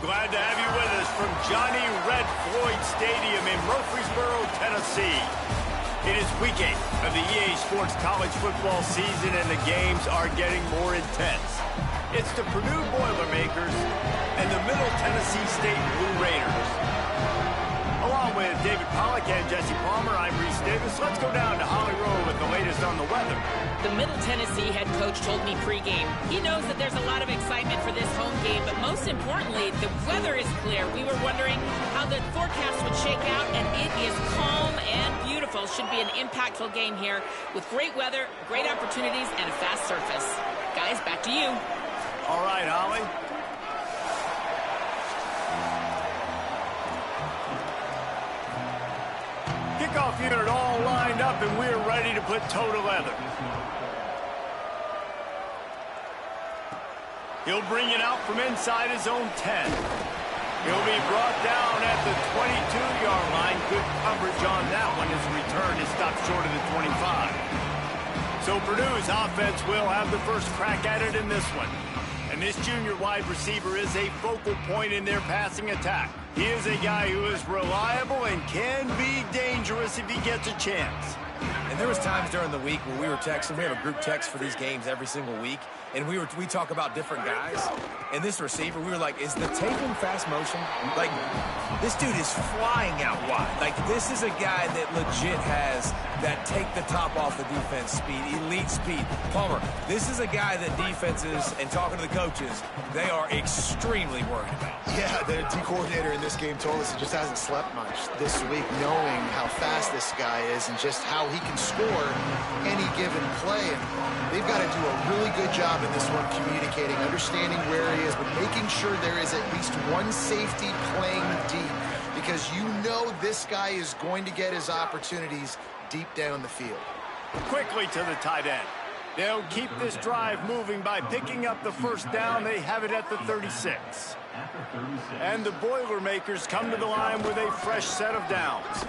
Glad to have you with us from Johnny Red Floyd Stadium in Murfreesboro, Tennessee. It is week 8 of the EA Sports college football season, and the games are getting more intense. It's the Purdue Boilermakers and the Middle Tennessee State Blue Raiders. Along with David Pollack and Jesse Palmer, I'm Reese Davis. Let's go down to Holly Rowe with the latest on the weather. The Middle Tennessee head coach told me pregame he knows that there's a lot of excitement for this home game, but most importantly, the weather is clear. We were wondering how the forecast would shake out, and it is calm and beautiful. Should be an impactful game here with great weather, great opportunities, and a fast surface. Guys, back to you. All right, Holly. Kickoff unit all lined up, and we're ready to put toe to leather. He'll bring it out from inside his own 10. He'll be brought down at the 22-yard line. Good coverage on that one. His return is stopped short of the 25. So Purdue's offense will have the first crack at it in this one. And this junior wide receiver is a focal point in their passing attack. He is a guy who is reliable and can be dangerous if he gets a chance. And there was times during the week when we were texting. We have a group text for these games every single week. And we talk about different guys. And this receiver, we were like, is the tape in fast motion? Like, this dude is flying out wide. Like, this is a guy that legit has that take the top off the defense speed, elite speed. Palmer, this is a guy that defenses, and talking to the coaches, they are extremely worried about. Yeah, the D coordinator in this game told us he just hasn't slept much this week, knowing how fast this guy is and just how he can score any given play. And they've got to do a really good job in this one communicating, understanding where he is, but making sure there is at least one safety playing deep, because you know this guy is going to get his opportunities deep down the field. Quickly to the tight end. They'll keep this drive moving by picking up the first down. They have it at the 36. And the Boilermakers come to the line with a fresh set of downs.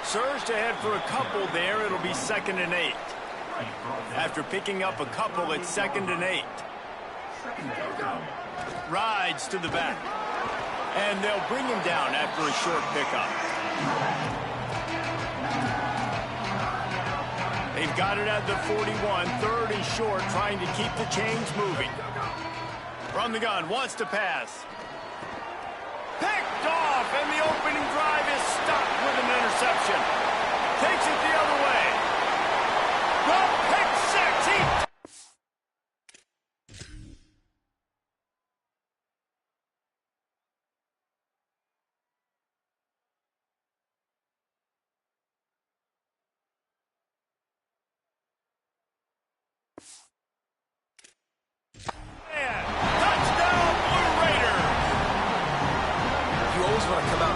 Surged ahead for a couple there. It'll be 2nd and 8. After picking up a couple, it's 2nd and 8. Rides to the back. And they'll bring him down after a short pickup. They've got it at the 41, 3rd and short, trying to keep the chains moving. From the gun, wants to pass. Picked off, and the opening drive is stopped with an interception. Takes it the other way. The pick six.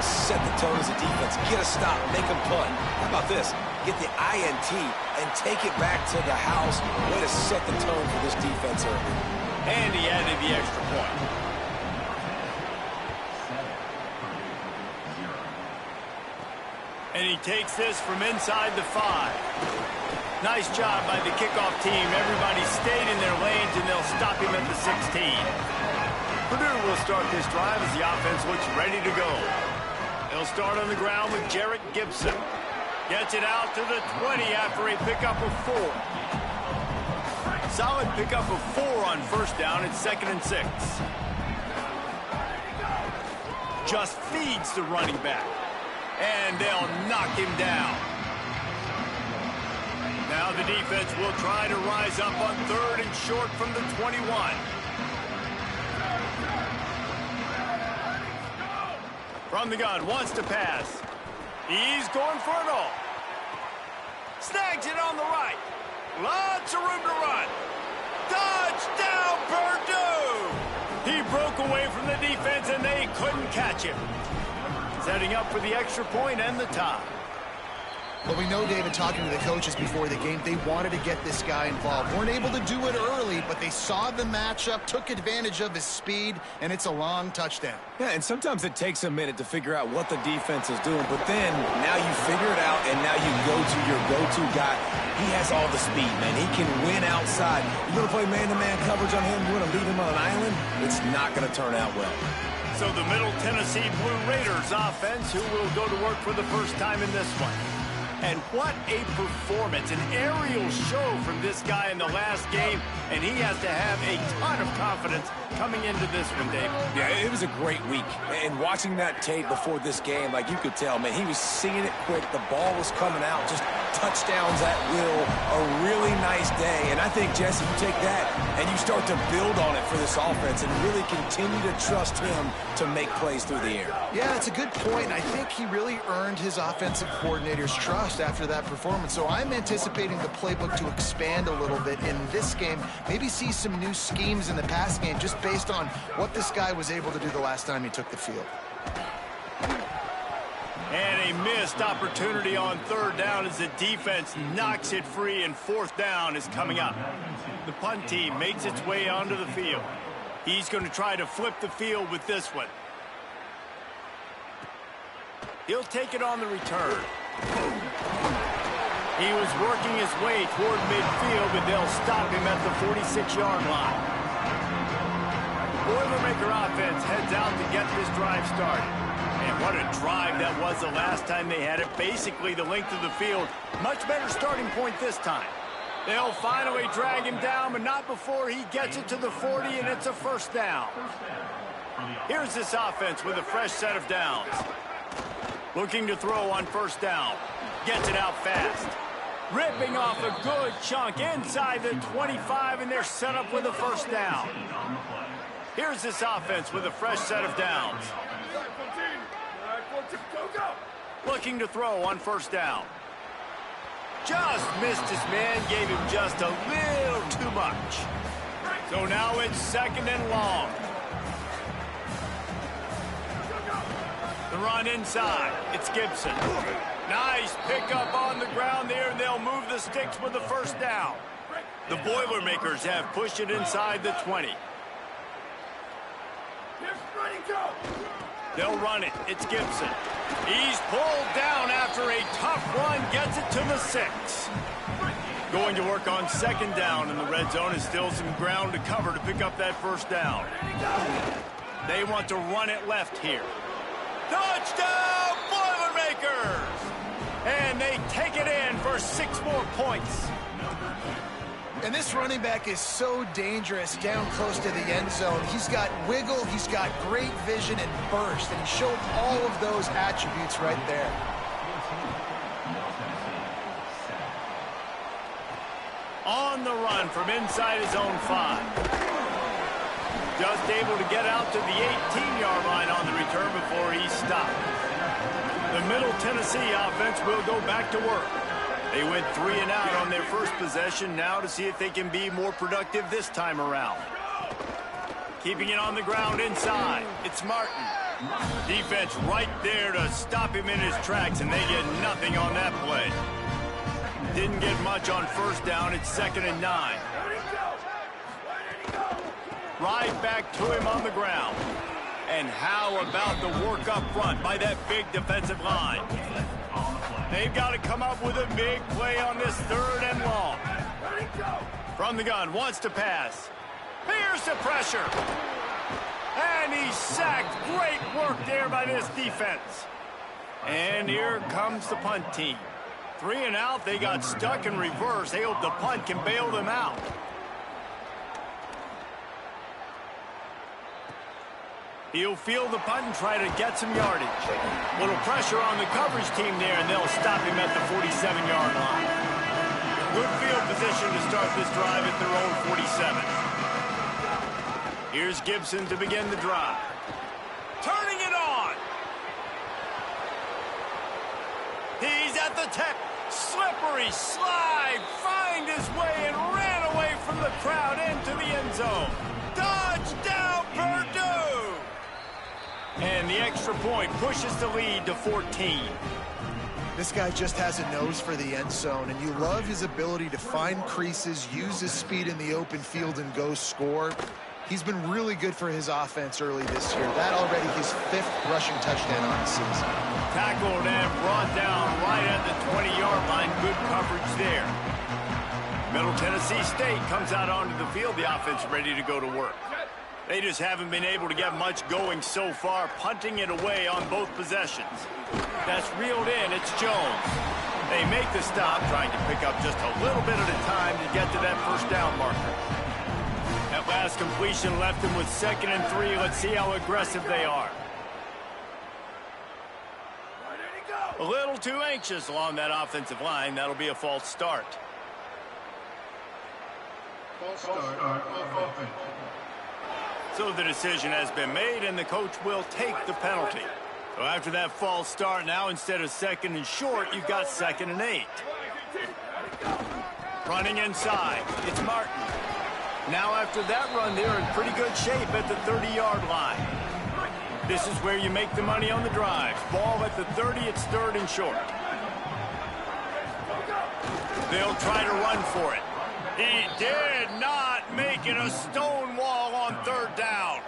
Set the tone as a defense. Get a stop. Make them punt. How about this? Get the INT and take it back to the house. Way to set the tone for this defense early. And he added the extra point. And he takes this from inside the 5. Nice job by the kickoff team. Everybody stayed in their lanes, and they'll stop him at the 16. Purdue will start this drive as the offense looks ready to go. They'll start on the ground with Jarrett Gibson. Gets it out to the 20 after a pickup of 4. Solid pickup of 4 on first down. It's 2nd and 6. Just feeds the running back. And they'll knock him down. Now the defense will try to rise up on 3rd and short from the 21. From the gun, wants to pass. He's going for it all. Snags it on the right. Lots of room to run. Touchdown, Purdue! He broke away from the defense, and they couldn't catch him. setting up for the extra point and the tie. Well, we know, David, talking to the coaches before the game, they wanted to get this guy involved. Weren't able to do it early, but they saw the matchup, took advantage of his speed, and it's a long touchdown. Yeah, and sometimes it takes a minute to figure out what the defense is doing, but then now you figure it out, and now you go to your go-to guy. He has all the speed, man. He can win outside. You're going to play man-to-man coverage on him, you're going to leave him on an island, it's not going to turn out well. So the Middle Tennessee Blue Raiders offense, who will go to work for the first time in this one. And what a performance, an aerial show from this guy in the last game, and he has to have a ton of confidence coming into this one, Dave. Yeah, it was a great week. And watching that tape before this game, like you could tell, man, he was seeing it quick. The ball was coming out, just touchdowns at will. A really nice day. And I think, Jesse, you take that and you start to build on it for this offense and really continue to trust him to make plays through the air. Yeah, it's a good point. I think he really earned his offensive coordinator's trust after that performance. So I'm anticipating the playbook to expand a little bit in this game. Maybe see some new schemes in the pass game just based on what this guy was able to do the last time he took the field. And a missed opportunity on third down as the defense knocks it free, and fourth down is coming up. The punt team makes its way onto the field. He's going to try to flip the field with this one. He'll take it on the return. He was working his way toward midfield, but they'll stop him at the 46-yard line. Boilermaker offense heads out to get this drive started. And what a drive that was the last time they had it. Basically the length of the field. Much better starting point this time. They'll finally drag him down, but not before he gets it to the 40, and it's a first down. Here's this offense with a fresh set of downs. Looking to throw on first down. Gets it out fast. Ripping off a good chunk inside the 25, and they're set up with a first down. Here's this offense with a fresh set of downs. Looking to throw on first down. Just missed his man, gave him just a little too much. So now it's second and long. The run inside. It's Gibson. Nice pickup on the ground there, and they'll move the sticks with the first down. The Boilermakers have pushed it inside the 20. They'll run it. It's Gibson. He's pulled down after a tough run, gets it to the 6. Going to work on second down in the red zone, is still some ground to cover to pick up that first down. They want to run it left here. Touchdown, Boilermakers! And they take it in for 6 more points. And this running back is so dangerous down close to the end zone. He's got wiggle, he's got great vision and burst, and he showed all of those attributes right there. On the run from inside his own 5. Just able to get out to the 18-yard line on the return before he's stopped. The Middle Tennessee offense will go back to work. They went 3 and out on their first possession, now to see if they can be more productive this time around. Keeping it on the ground inside. It's Martin. Defense right there to stop him in his tracks, and they get nothing on that play. Didn't get much on first down. It's 2nd and 9. Right back to him on the ground. And how about the work up front by that big defensive line? They've got to come up with a big play on this 3rd and long. From the gun, wants to pass. Here's the pressure. And he's sacked. Great work there by this defense. And here comes the punt team. 3 and out, they got stuck in reverse. They hope the punt can bail them out. He'll field the punt and try to get some yardage. Little pressure on the coverage team there, and they'll stop him at the 47-yard line. Good field position to start this drive at their own 47. Here's Gibson to begin the drive. Turning it on. He's at the tip. Slippery slide. Find his way and ran away from the crowd into the end zone. Touchdown, Purdue! And the extra point pushes the lead to 14. This guy just has a nose for the end zone, and you love his ability to find creases, use his speed in the open field, and go score. He's been really good for his offense early this year. That already his 5th rushing touchdown on the season. Tackled and brought down right at the 20-yard line. Good coverage there. Middle Tennessee State comes out onto the field. The offense ready to go to work. They just haven't been able to get much going so far, punting it away on both possessions. That's reeled in. It's Jones. They make the stop, trying to pick up just a little bit at a time to get to that first down marker. That last completion left them with 2nd and 3. Let's see how aggressive they are. A little too anxious along that offensive line. That'll be a false start. So the decision has been made, and the coach will take the penalty. So after that false start, now instead of 2nd and short, you've got 2nd and 8. Running inside, it's Martin. Now after that run, they're in pretty good shape at the 30-yard line. This is where you make the money on the drives. Ball at the 30, it's 3rd and short. They'll try to run for it. He did not make it a stone wall on 3rd down.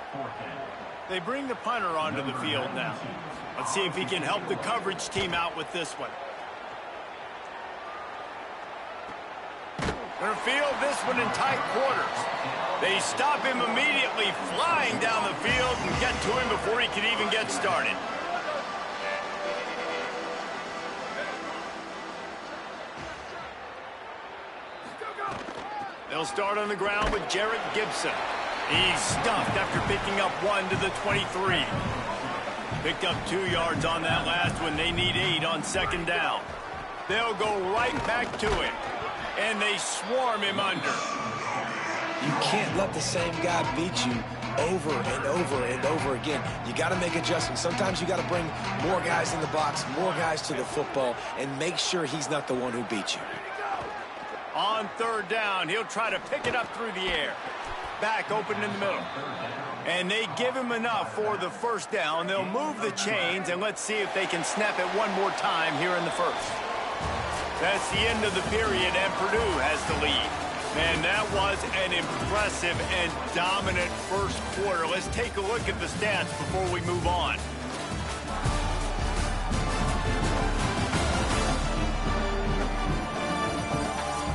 They bring the punter onto the field now. Let's see if he can help the coverage team out with this one. They're field this one in tight quarters. They stop him immediately, flying down the field, and get to him before he can even get started. They'll start on the ground with Jarrett Gibson. He's stuffed after picking up 1 to the 23. Picked up 2 yards on that last one. They need 8 on 2nd down. They'll go right back to him, and they swarm him under. You can't let the same guy beat you over and over and over again. You got to make adjustments. Sometimes you got to bring more guys in the box, more guys to the football, and make sure he's not the one who beat you. On 3rd down, he'll try to pick it up through the air. Back open in the middle. And they give him enough for the 1st down. They'll move the chains, and let's see if they can snap it one more time here in the 1st. That's the end of the period, and Purdue has the lead. Man, that was an impressive and dominant 1st quarter. Let's take a look at the stats before we move on.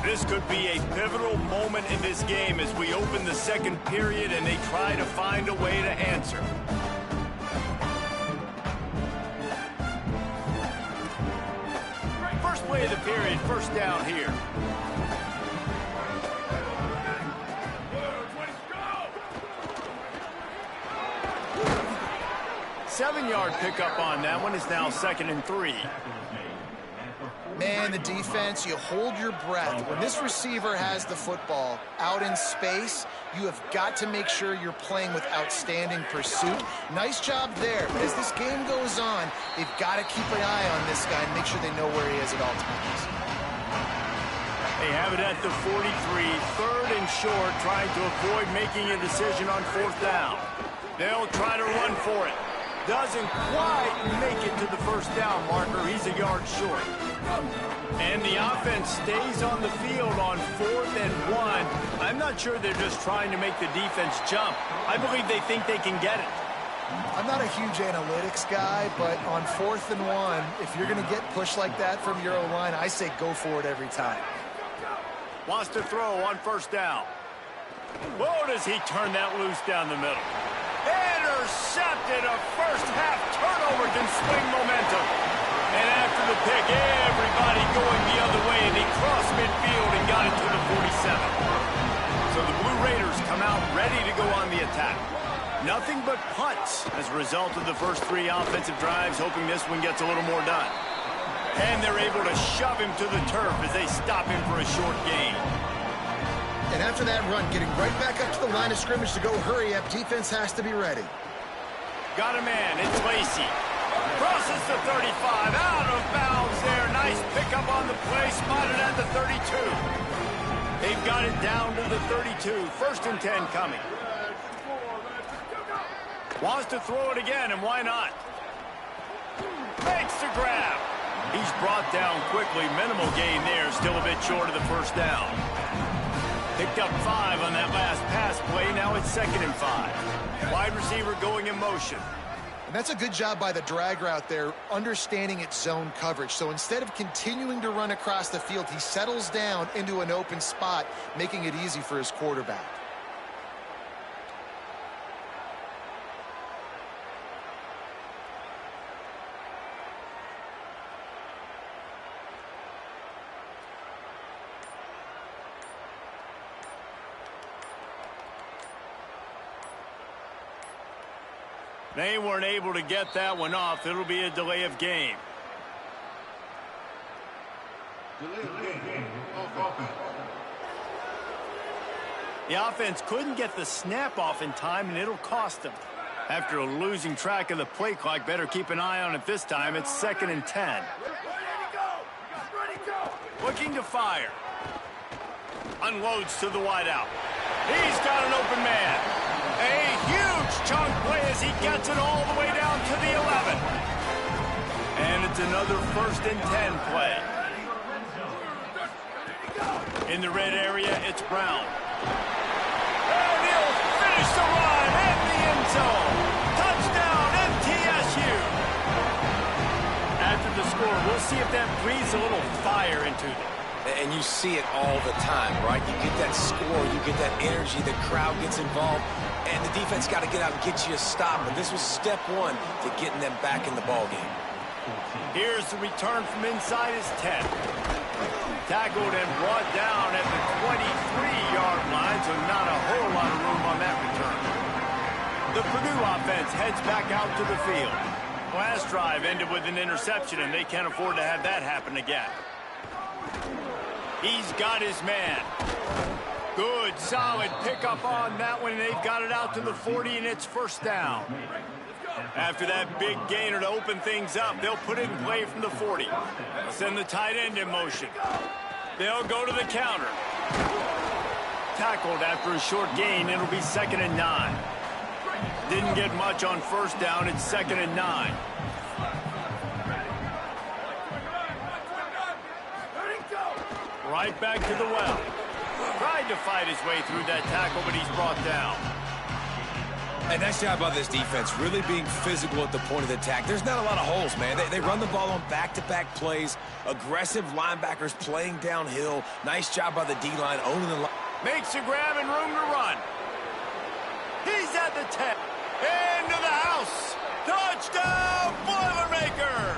This could be a pivotal moment in this game as we open the 2nd period and they try to find a way to answer. First play of the period, 1st down here. Seven-yard pickup on that one is now 2nd and 3. Man, the defense, you hold your breath. When this receiver has the football out in space, you have got to make sure you're playing with outstanding pursuit. Nice job there, but as this game goes on, they've got to keep an eye on this guy and make sure they know where he is at all times. They have it at the 43, 3rd and short, trying to avoid making a decision on 4th down. They'll try to run for it. Doesn't quite make it to the 1st down marker. He's a yard short. And the offense stays on the field on 4th and 1. I'm not sure they're just trying to make the defense jump. I believe they think they can get it. I'm not a huge analytics guy, but on 4th and 1, if you're going to get pushed like that from your O-line, I say go for it every time. Wants to throw on 1st down. Whoa, does he turn that loose down the middle. Intercepted. A first-half turnover can swing momentum. And after the pick, everybody going the other way, and he crossed midfield and got it to the 47. So the Blue Raiders come out ready to go on the attack. Nothing but punts as a result of the first 3 offensive drives, hoping this one gets a little more done. And they're able to shove him to the turf as they stop him for a short gain. And after that run, getting right back up to the line of scrimmage to go hurry up, defense has to be ready. Got a man, it's Lacey. Crosses the 35, out of bounds there. Nice pickup on the play, spotted at the 32. They've got it down to the 32. 1st and 10 coming. Wants to throw it again, and why not? Makes the grab. He's brought down quickly. Minimal gain there. Still a bit short of the first down. Picked up 5 on that last pass play. Now it's 2nd and 5. Wide receiver going in motion. And that's a good job by the drag route there, understanding its zone coverage. So instead of continuing to run across the field, he settles down into an open spot, making it easy for his quarterback. They weren't able to get that one off. It'll be a delay of game. The offense couldn't get the snap off in time, and it'll cost them. After losing track of the play clock, better keep an eye on it this time. It's 2nd and 10. Looking to fire. Unloads to the wideout. He's got an open man. A huge chunk play as he gets it all the way down to the 11. And it's another 1st and 10 play. In the red area, it's Brown. And he'll finish the run in the end zone. Touchdown, MTSU. After the score, we'll see if that breathes a little fire into them. And you see it all the time, right? You get that score, you get that energy, the crowd gets involved, and the defense got to get out and get you a stop. But this was step 1 to getting them back in the ballgame. Here's the return from inside his 10. Tackled and brought down at the 23-yard line, so not a whole lot of room on that return. The Purdue offense heads back out to the field. Last drive ended with an interception, and they can't afford to have that happen again. He's got his man. Good, solid pickup on that one, and they've got it out to the 40, and it's 1st down. After that big gainer to open things up, they'll put it in play from the 40. They'll send the tight end in motion. They'll go to the counter. Tackled after a short gain, it'll be 2nd and 9. Didn't get much on 1st down, it's 2nd and 9. Right back to the well. Tried to fight his way through that tackle, but he's brought down. And nice job by this defense, really being physical at the point of the attack. There's not a lot of holes, man. They run the ball on back-to-back plays. Aggressive linebackers playing downhill. Nice job by the D-line owning the line. Makes a grab and room to run. He's at the 10. Into the house. Touchdown, Boilermakers!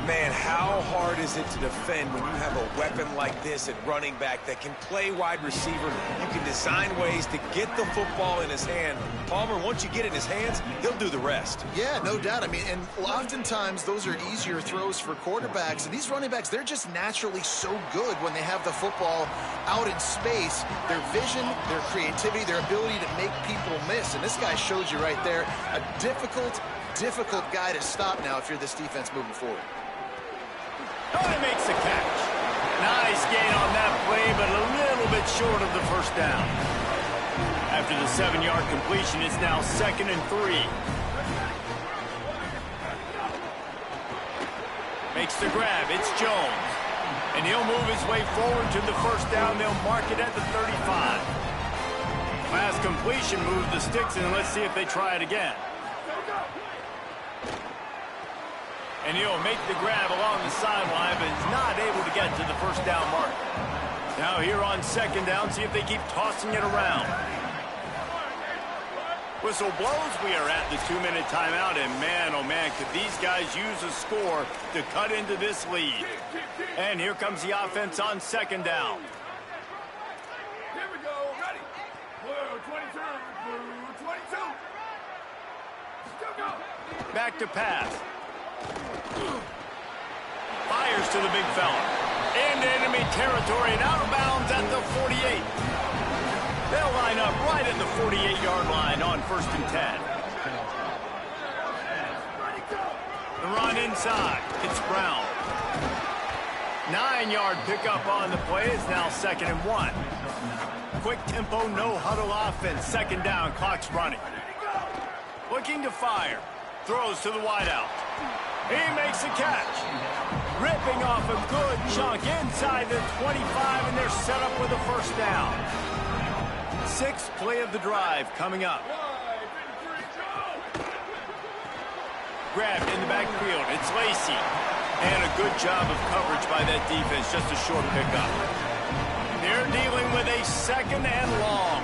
Man, how hard is it to defend when you have a weapon like this at running back that can play wide receiver? You can design ways to get the football in his hand. Palmer, once you get it in his hands, he'll do the rest. Yeah, no doubt. I mean, and oftentimes those are easier throws for quarterbacks. And these running backs, they're just naturally so good when they have the football out in space. Their vision, their creativity, their ability to make people miss. And this guy showed you right there, a difficult guy to stop now if you're this defense moving forward. Oh, he makes the catch. Nice gain on that play, but a little bit short of the 1st down. After the 7-yard completion, it's now 2nd and 3. Makes the grab. It's Jones. And he'll move his way forward to the 1st down. They'll mark it at the 35. Last completion moved the sticks, and let's see if they try it again. And he'll make the grab along the sideline, but is not able to get to the 1st down mark. Now here on 2nd down, see if they keep tossing it around. Whistle blows, we are at the 2-minute timeout, and man, oh man, could these guys use a score to cut into this lead. And here comes the offense on 2nd down. Here we go, ready. Blue 22, blue 22. Go. Back to pass. Fires to the big fella. Into enemy territory and out of bounds at the 48. They'll line up right at the 48-yard line on 1st and 10. The run inside. It's Brown. 9-yard pickup on the play. It's now 2nd and 1. Quick tempo, no huddle offense. 2nd down, clock's running. looking to fire. Throws to the wideout. He makes the catch. Ripping off a good chunk inside the 25, and they're set up with a first down. Sixth play of the drive coming up. Grabbed in the backfield. It's Lacey. And a good job of coverage by that defense. Just a short pickup. They're dealing with a second and long.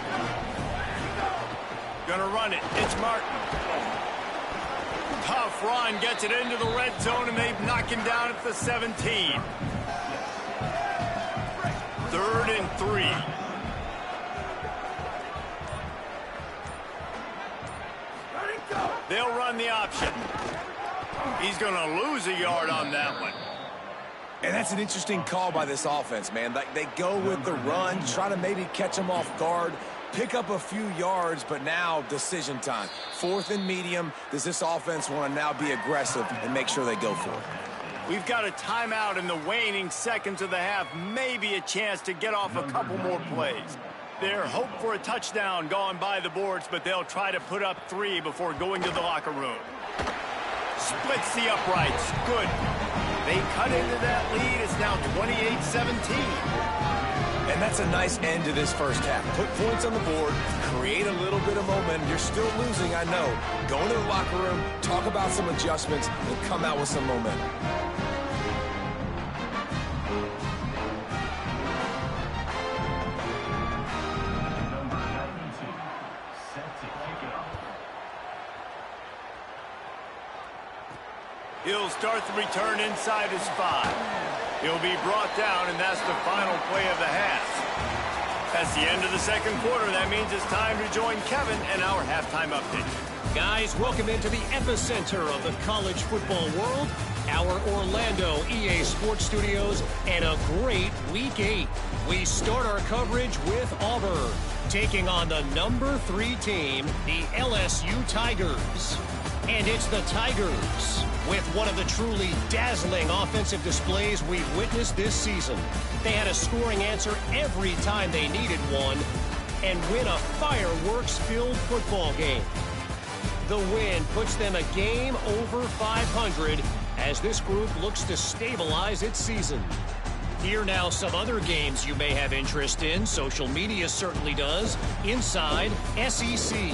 Gonna run it. It's Martin. Tough run. Gets it into the red zone, and they knock him down at the 17. 3rd and 3. They'll run the option. He's going to lose a yard on that one. And that's an interesting call by this offense, man. Like, they go with the run, try to maybe catch them off guard, pick up a few yards, but now decision time. 4th and medium. Does this offense want to now be aggressive and make sure they go for it? We've got a timeout in the waning seconds of the half. Maybe a chance to get off a couple more plays. Their hope for a touchdown gone by the boards, but they'll try to put up 3 before going to the locker room. Splits the uprights. Good. They cut into that lead. It's now 28-17. And that's a nice end to this first half. Put points on the board, create a little bit of momentum. You're still losing, I know. Go into the locker room, talk about some adjustments, and come out with some momentum. He'll start the return inside his 5. He'll be brought down, and that's the final play of the half. That's the end of the second quarter. That means it's time to join Kevin and our halftime update. Guys, welcome into the epicenter of the college football world, our Orlando EA Sports Studios, and a great Week 8. We start our coverage with Auburn, taking on the number 3 team, the LSU Tigers. And it's the Tigers with one of the truly dazzling offensive displays we've witnessed this season. They had a scoring answer every time they needed one and win a fireworks-filled football game. The win puts them a game over 500 as this group looks to stabilize its season. Here now some other games you may have interest in. Social media certainly does. Inside SEC.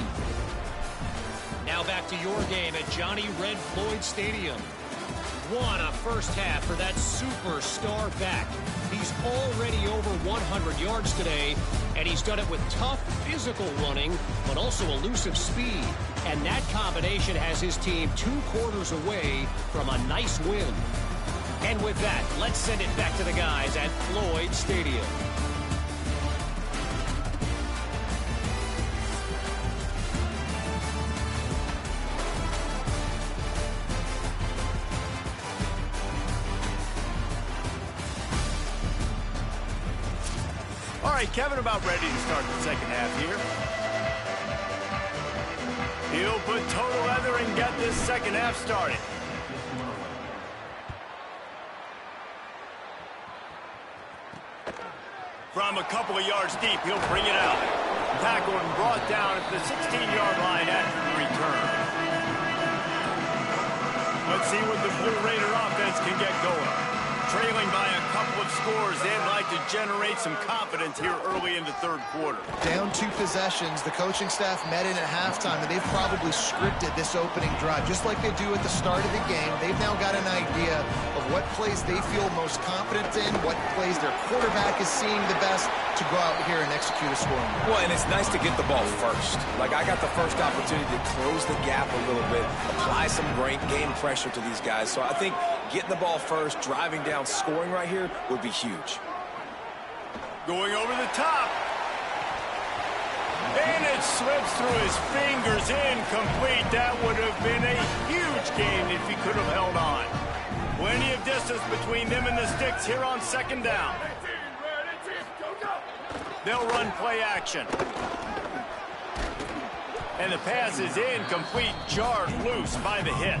Now back to your game at Johnny Red Floyd Stadium. What a first half for that superstar back. He's already over 100 yards today, and he's done it with tough physical running, but also elusive speed. And that combination has his team 2 quarters away from a nice win. And with that, let's send it back to the guys at Floyd Stadium. All right, Kevin, about ready to start the second half here. He'll put total leather and get this second half started. From a couple of yards deep, he'll bring it out. Tackled and brought down at the 16-yard line after the return. Let's see what the Blue Raider offense can get going. Trailing by a couple of scores, they'd like to generate some confidence here early in the third quarter. Down 2 possessions, the coaching staff met in at halftime, and they've probably scripted this opening drive, just like they do at the start of the game. They've now got an idea of what plays they feel most confident in, what plays their quarterback is seeing the best to go out here and execute a scoring. Well, and it's nice to get the ball first. Like, I got the first opportunity to close the gap a little bit, apply some great game pressure to these guys. So I think getting the ball first, driving down, scoring right here would be huge. Going over the top. And it slips through his fingers, incomplete. That would have been a huge game if he could have held on. Plenty of distance between them and the sticks here on second down. They'll run play action. And the pass is incomplete, jarred loose by the hit.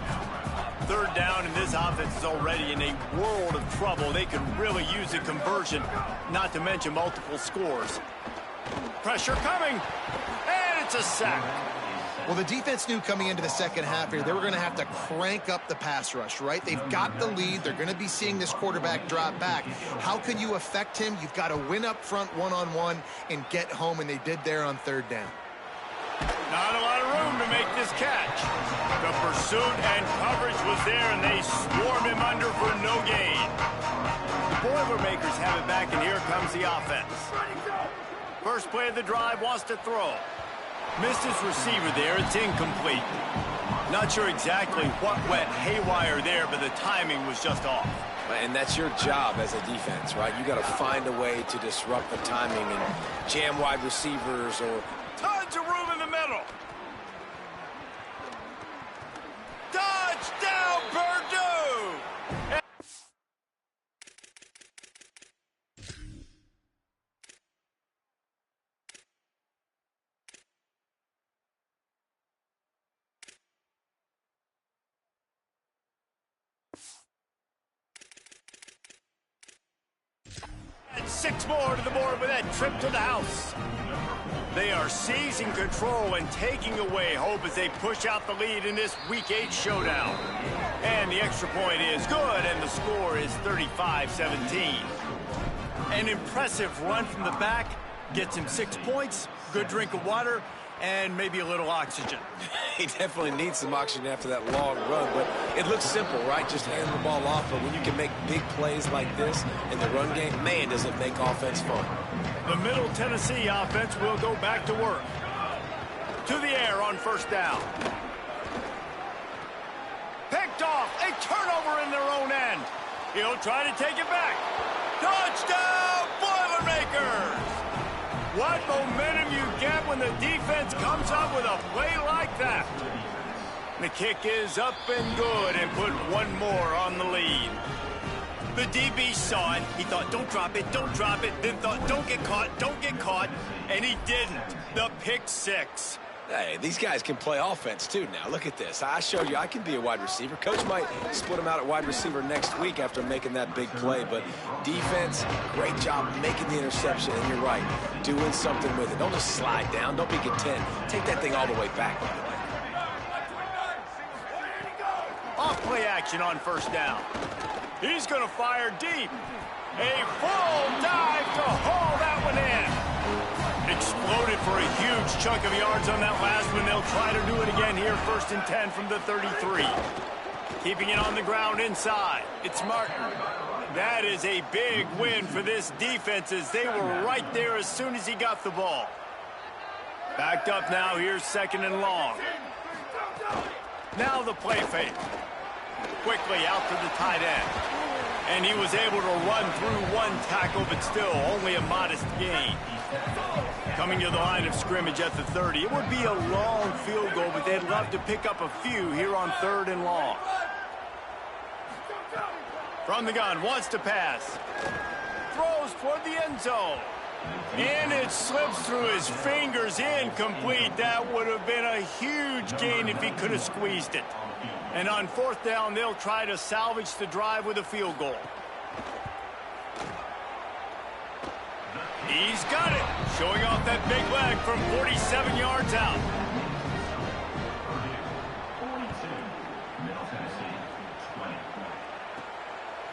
Third down, and this offense is already in a world of trouble. They could really use a conversion, not to mention multiple scores. Pressure coming, and it's a sack. Well, the defense knew coming into the second half here, they were going to have to crank up the pass rush, right? They've got the lead. They're going to be seeing this quarterback drop back. How can you affect him? You've got to win up front one-on-one and get home, and they did there on third down. Not a lot of room to make this catch. The pursuit and coverage was there, and they swarm him under for no gain. The Boilermakers have it back, and here comes the offense. First play of the drive, wants to throw. Missed his receiver there. It's incomplete. Not sure exactly what went haywire there, but the timing was just off. And that's your job as a defense, right? You got to find a way to disrupt the timing and jam wide receivers or... Tons of room in the middle. Touchdown, Purdue! And 6 more to the board with that trip to the house. They are seizing control and taking away hope as they push out the lead in this Week 8 showdown. And the extra point is good, and the score is 35-17. An impressive run from the back. Gets him 6 points, good drink of water, and maybe a little oxygen. He definitely needs some oxygen after that long run, but it looks simple, right? Just hand the ball off, but when you can make big plays like this in the run game, man, does it make offense fun. The Middle Tennessee offense will go back to work. To the air on first down. Picked off, a turnover in their own end. He'll try to take it back. Touchdown, Boilermakers! What momentum you get when the defense comes up with a play like that. The kick is up and good and put one more on the lead. The DB saw it. He thought, don't drop it, then thought, don't get caught, and he didn't. The pick six. Hey, these guys can play offense, too, now. Look at this. I showed you I can be a wide receiver. Coach might split him out at wide receiver next week after making that big play. But defense, great job making the interception. And you're right, doing something with it. Don't just slide down. Don't be content. Take that thing all the way back. Off play action on first down. He's going to fire deep. A full dive to haul that one in. Exploded for a huge chunk of yards on that last one. They'll try to do it again here. 1st and 10 from the 33. Keeping it on the ground inside. It's Martin. That is a big win for this defense as they were right there as soon as he got the ball. Backed up now. Here's 2nd and long. Now the play fake. Quickly out to the tight end. And he was able to run through one tackle, but still only a modest gain. Coming to the line of scrimmage at the 30. It would be a long field goal, but they'd love to pick up a few here on 3rd and long. From the gun, wants to pass. Throws toward the end zone. And it slips through his fingers, incomplete. That would have been a huge gain if he could have squeezed it. And on 4th down, they'll try to salvage the drive with a field goal. He's got it. Showing off that big leg from 47 yards out.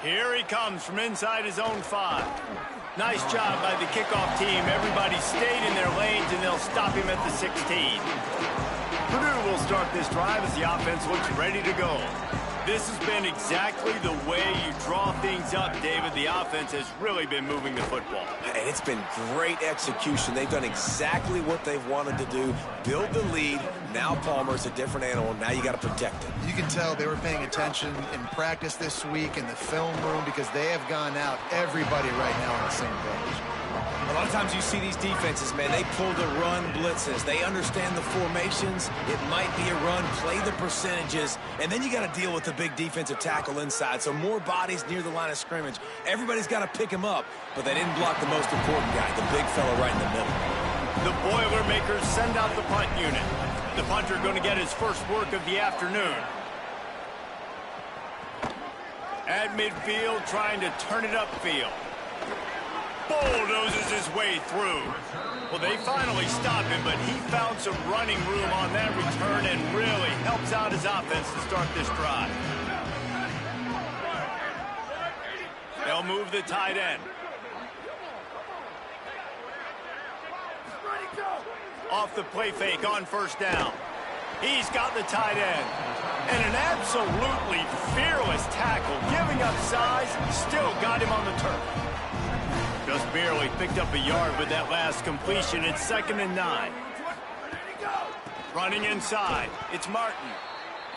Here he comes from inside his own 5. Nice job by the kickoff team. Everybody stayed in their lanes, and they'll stop him at the 16. Purdue will start this drive as the offense looks ready to go. This has been exactly the way you draw things up, David. The offense has really been moving the football. And it's been great execution. They've done exactly what they've wanted to do. Build the lead. Now Palmer's a different animal. Now you got to protect it. You can tell they were paying attention in practice this week in the film room because they have gone out, everybody right now on the same page. A lot of times you see these defenses, man, they pull the run blitzes. They understand the formations. It might be a run, play the percentages, and then you got to deal with the big defensive tackle inside. So more bodies near the line of scrimmage. Everybody's got to pick him up, but they didn't block the most important guy, the big fella right in the middle. The Boilermakers send out the punt unit. The punter going to get his first work of the afternoon. At midfield, trying to turn it upfield. bulldozes his way through. Well, they finally stopped him, but he found some running room on that return and really helps out his offense to start this drive. They'll move the tight end. Off the play fake on first down. He's got the tight end. And an absolutely fearless tackle, giving up size, still got him on the turf. Just barely picked up a yard with that last completion. It's 2nd and 9. Running inside, it's Martin.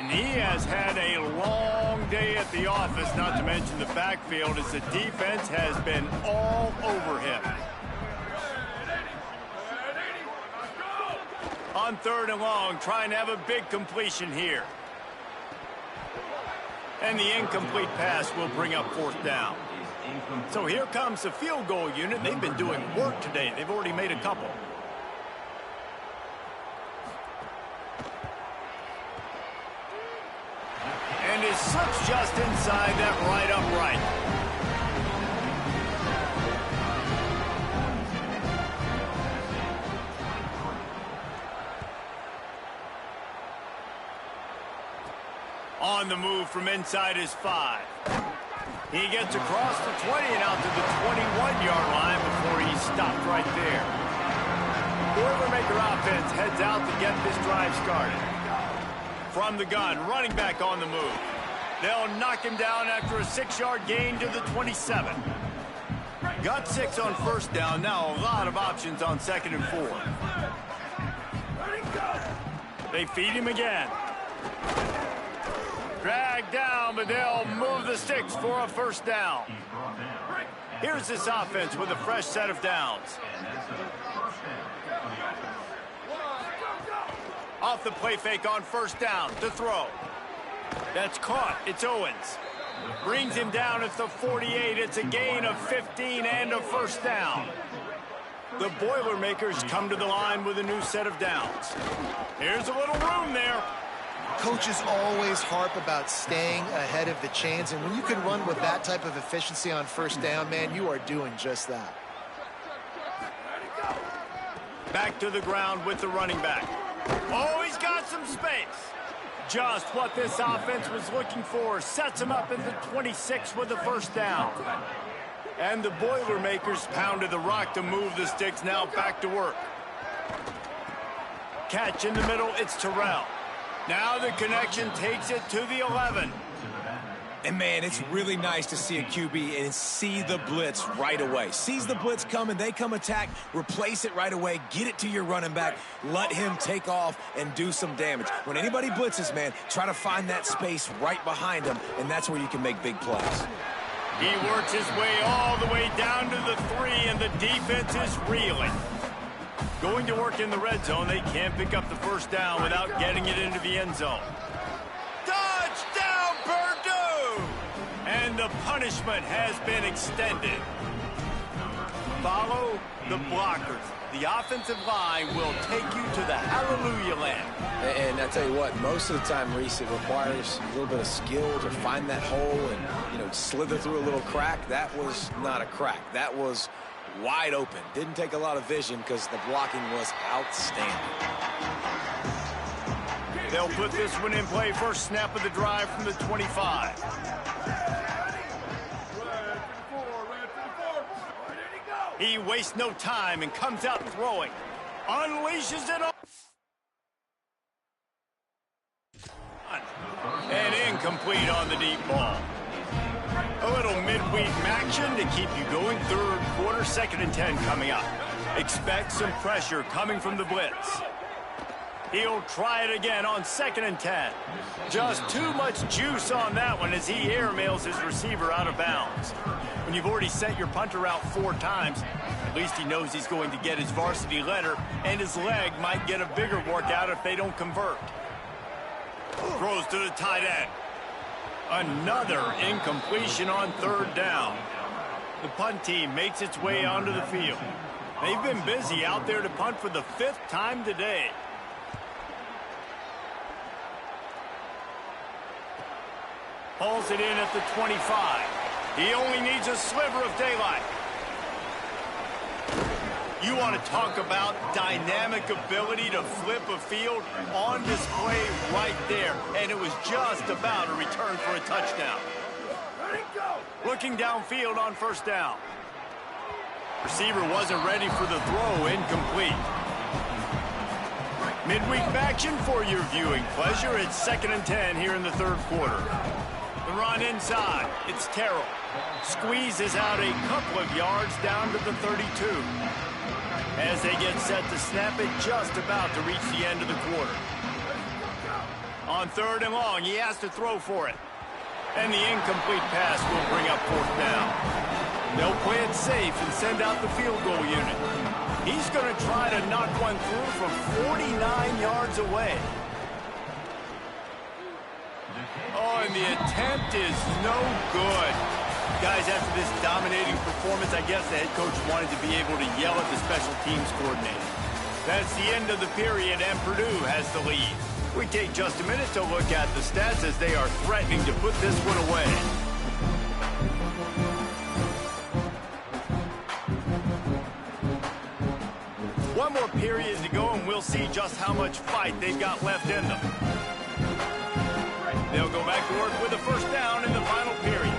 And he has had a long day at the office, not to mention the backfield, as the defense has been all over him. On 3rd and long, trying to have a big completion here. And the incomplete pass will bring up 4th down. So here comes the field goal unit. They've been doing work today. They've already made a couple. And it slips just inside that right upright. On the move from inside his 5. He gets across the 20 and out to the 21-yard line before he's stopped right there. Boilermaker offense heads out to get this drive started. From the gun, running back on the move. They'll knock him down after a 6-yard gain to the 27. Got 6 on first down. Now a lot of options on 2nd and 4. They feed him again. Dragged down, but they'll move the sticks for a 1st down. Here's this offense with a fresh set of downs. Off the play fake on 1st down to throw. That's caught. It's Owens. Brings him down at the 48. It's a gain of 15 and a 1st down. The Boilermakers come to the line with a new set of downs. Here's a little room there. Coaches always harp about staying ahead of the chains, and when you can run with that type of efficiency on 1st down, man, you are doing just that. Back to the ground with the running back. Oh, he's got some space. Just what this offense was looking for. Sets him up at the 26 with the 1st down. And the Boilermakers pounded the rock to move the sticks. Now back to work. Catch in the middle. It's Terrell. Now the connection takes it to the 11. And, man, it's really nice to see a QB and see the blitz right away. Sees the blitz coming, they come attack, replace it right away, get it to your running back, let him take off and do some damage. When anybody blitzes, man, try to find that space right behind them, and that's where you can make big plays. He works his way all the way down to the 3, and the defense is reeling. Going to work in the red zone, they can't pick up the 1st down without getting it into the end zone. Touchdown, Purdue! And the punishment has been extended. Follow the blockers. The offensive line will take you to the hallelujah land. And I tell you what, most of the time, Reese, it requires a little bit of skill to find that hole and, slither through a little crack. That was not a crack. That was wide open. Didn't take a lot of vision because the blocking was outstanding. They'll put this one in play. First snap of the drive from the 25. He wastes no time and comes out throwing. Unleashes it on. And incomplete on the deep ball. A little midweek action to keep you going. 3rd quarter, 2nd and 10 coming up. Expect some pressure coming from the blitz. He'll try it again on 2nd and 10. Just too much juice on that one as he airmails his receiver out of bounds. When you've already sent your punter out 4 times, at least he knows he's going to get his varsity letter, and his leg might get a bigger workout if they don't convert. Throws to the tight end. Another incompletion on 3rd down. The punt team makes its way onto the field. They've been busy out there to punt for the 5th time today. Pulls it in at the 25. He only needs a sliver of daylight. You want to talk about dynamic ability to flip a field on display right there. And it was just about a return for a touchdown. Looking downfield on first down. Receiver wasn't ready for the throw, incomplete. Midweek action for your viewing pleasure. It's 2nd and 10 here in the third quarter. The run inside. It's Terrell. Squeezes out a couple of yards down to the 32. As they get set to snap it, just about to reach the end of the quarter. On 3rd and long, he has to throw for it. And the incomplete pass will bring up 4th down. They'll play it safe and send out the field goal unit. He's going to try to knock one through from 49 yards away. Oh, and the attempt is no good. Guys, after this dominating performance, I guess the head coach wanted to be able to yell at the special teams coordinator. That's the end of the period, and Purdue has the lead. We take just a minute to look at the stats as they are threatening to put this one away. One more period to go, and we'll see just how much fight they've got left in them. They'll go back to work with a first down in the final period.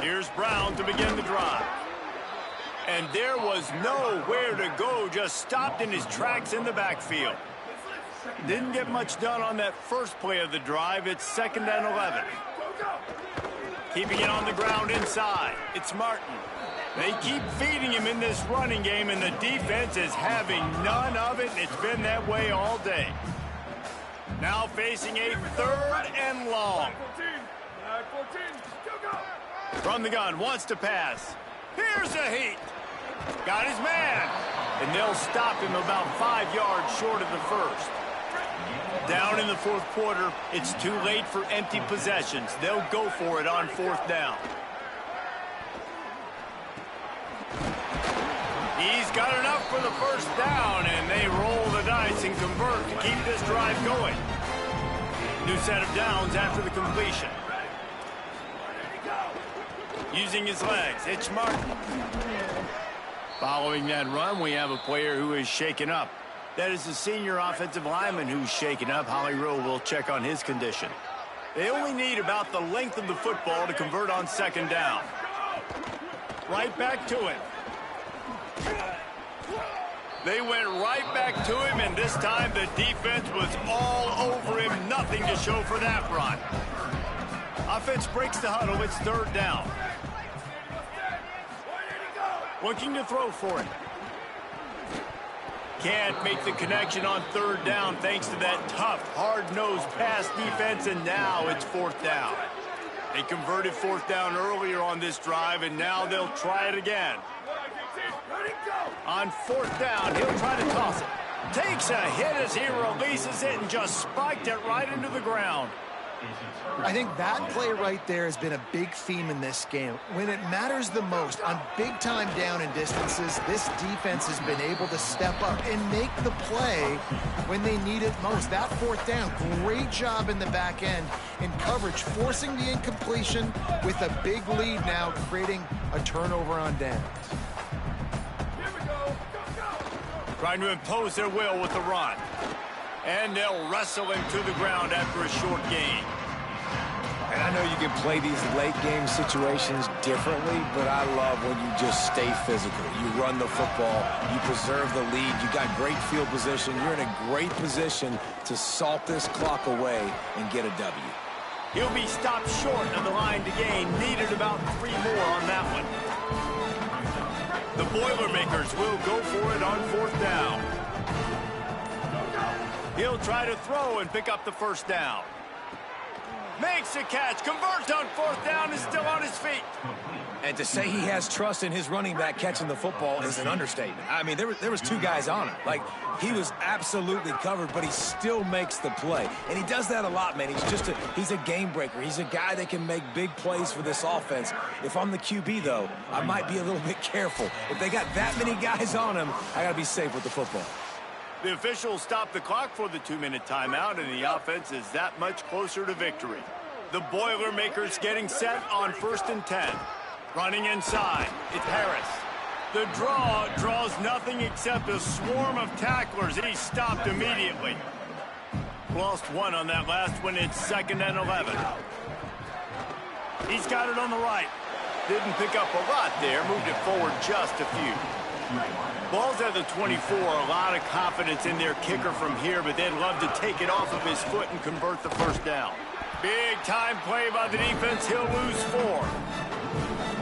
Here's Brown to begin the drive. And there was nowhere to go, just stopped in his tracks in the backfield. Didn't get much done on that first play of the drive. It's 2nd and 11. Keeping it on the ground inside. It's Martin. They keep feeding him in this running game, and the defense is having none of it, and it's been that way all day. Now facing a 3rd and long. From the gun, wants to pass. Here's a heat. Got his man. And they'll stop him about 5 yards short of the first. Down in the 4th quarter, it's too late for empty possessions. They'll go for it on 4th down. He's got enough for the first down, and they roll the dice and convert to keep this drive going. New set of downs after the completion. Using his legs, it's Martin. Following that run, we have a player who is shaken up. That is the senior offensive lineman who's shaken up. Holly Rowe will check on his condition. They only need about the length of the football to convert on 2nd down. Right back to it. They went right back to him, and this time the defense was all over him. Nothing to show for that run. Offense breaks the huddle. It's 3rd down. Looking to throw for it. Can't make the connection on 3rd down thanks to that tough, hard-nosed pass defense, and now it's 4th down. They converted 4th down earlier on this drive, and now they'll try it again. On 4th down, he'll try to toss it. Takes a hit as he releases it and just spiked it right into the ground. I think that play right there has been a big theme in this game. When it matters the most, on big-time down and distances, this defense has been able to step up and make the play when they need it most. That 4th down, great job in the back end in coverage, forcing the incompletion with a big lead now, creating a turnover on downs. Trying to impose their will with the run. And they'll wrestle him to the ground after a short gain. And I know you can play these late game situations differently, but I love when you just stay physical. You run the football, you preserve the lead, you got great field position, you're in a great position to salt this clock away and get a W. He'll be stopped short of the line to gain. Needed about 3 more on that one. The Boilermakers will go for it on 4th down. He'll try to throw and pick up the first down. Makes a catch, converts on 4th down, is still on his feet. And to say he has trust in his running back catching the football is an understatement. I mean, there was 2 guys on him. Like, he was absolutely covered, but he still makes the play. And he does that a lot, man. He's a game breaker. He's a guy that can make big plays for this offense. If I'm the QB, though, I might be a little bit careful. If they got that many guys on him, I got to be safe with the football. The officials stop the clock for the 2-minute timeout, and the offense is that much closer to victory. The Boilermakers getting set on 1st and 10. Running inside, it's Harris. The draw draws nothing except a swarm of tacklers. He's stopped immediately. Lost one on that last one. It's 2nd and 11. He's got it on the right. Didn't pick up a lot there. Moved it forward just a few. Ball's at the 24. A lot of confidence in their kicker from here, but they'd love to take it off of his foot and convert the first down. Big time play by the defense. He'll lose 4.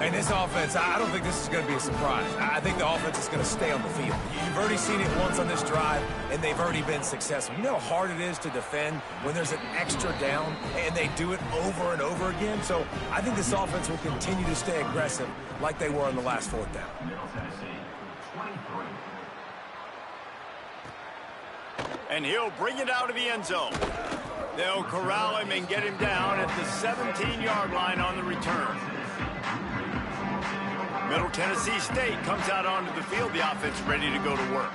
And this offense, I don't think this is going to be a surprise. I think the offense is going to stay on the field. You've already seen it once on this drive, and they've already been successful. You know how hard it is to defend when there's an extra down, and they do it over and over again. So I think this offense will continue to stay aggressive like they were on the last 4th down. And he'll bring it out of the end zone. They'll corral him and get him down at the 17-yard line on the return. Middle Tennessee State comes out onto the field. The offense ready to go to work.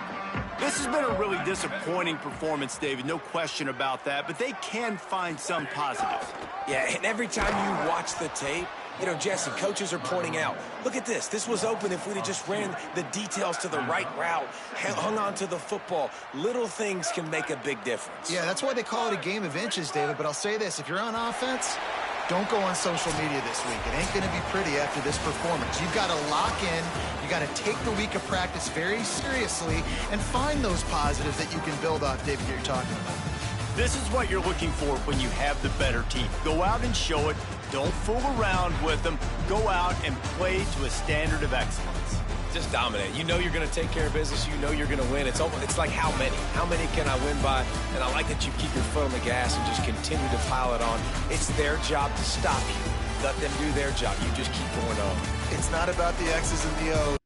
This has been a really disappointing performance, David. No question about that. But they can find some positives. Yeah, and every time you watch the tape, you know, Jesse, coaches are pointing out, look at this. This was open if we'd have just ran the details to the right route, hung on to the football. Little things can make a big difference. Yeah, that's why they call it a game of inches, David. But I'll say this. If you're on offense, don't go on social media this week. It ain't going to be pretty after this performance. You've got to lock in. You got to take the week of practice very seriously and find those positives that you can build off, David, you're talking about. This is what you're looking for when you have the better team. Go out and show it. Don't fool around with them. Go out and play to a standard of excellence. Just dominate. You know you're going to take care of business. You know you're going to win. It's like how many? How many can I win by? And I like that you keep your foot on the gas and just continue to pile it on. It's their job to stop you. Let them do their job. You just keep going on. It's not about the X's and the O's.